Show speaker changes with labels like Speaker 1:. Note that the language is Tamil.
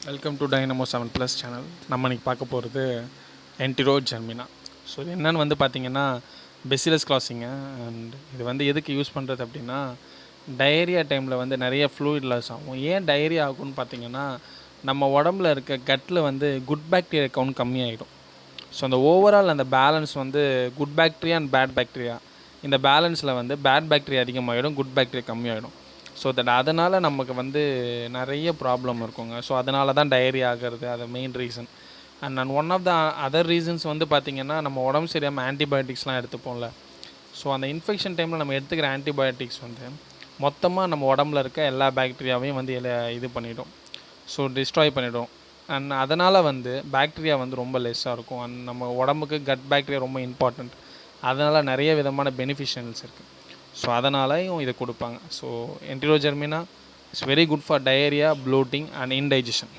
Speaker 1: Welcome to dynamo 7+ channel. நம்ம இன்றைக்கி பார்க்க போகிறது என்டிரோ ஜெர்மினா. ஸோ இது என்னென்னு வந்து பார்த்திங்கன்னா பெசிலஸ் கிளாசிங்க. அண்ட் இது வந்து எதுக்கு யூஸ் பண்ணுறது அப்படின்னா, டயரியா டைமில் வந்து நிறைய ஃப்ளூயிட் லாஸ் ஆகும். ஏன் டயரியா ஆகும்னு பார்த்திங்கன்னா, நம்ம உடம்புல இருக்க கட்டில் வந்து குட் பாக்டீரியா கவுண்ட் கம்மியாகிடும். ஸோ அந்த ஓவரால் அந்த பேலன்ஸ் வந்து good bacteria and bad bacteria, இந்த பேலன்ஸில் வந்து பேட் பாக்டீரியா அதிகமாகிடும், குட் பாக்டீரியா கம்மியாகிடும். ஸோ அதனால் நமக்கு வந்து நிறைய ப்ராப்ளம் இருக்குங்க. ஸோ அதனால தான் டயரியா ஆகிறது, அது main reason. And one of the other reasons வந்து பார்த்திங்கன்னா, நம்ம உடம்பு சரியாமல் ஆன்டிபயோட்டிக்ஸ்லாம் எடுத்துப்போம்ல. ஸோ அந்த இன்ஃபெக்ஷன் டைமில் நம்ம எடுத்துக்கிற ஆன்டிபயோட்டிக்ஸ் வந்து மொத்தமாக நம்ம உடம்புல இருக்க எல்லா பாக்டீரியாவையும் வந்து இது பண்ணிவிடும். ஸோ டிஸ்ட்ராய் பண்ணிவிடும். அண்ட் அதனால் வந்து பாக்டீரியா வந்து ரொம்ப லெஸ்ஸாக இருக்கும். அண்ட் நம்ம உடம்புக்கு கட் பாக்டீரியா ரொம்ப இம்பார்ட்டண்ட். அதனால் நிறைய விதமான பெனிஃபிஷியல்ஸ் இருக்குது. ஸோ அதனாலையும் இதை கொடுப்பாங்க. So Enterogermina is very good for diarrhoea, bloating and இன்டைஜஷன்.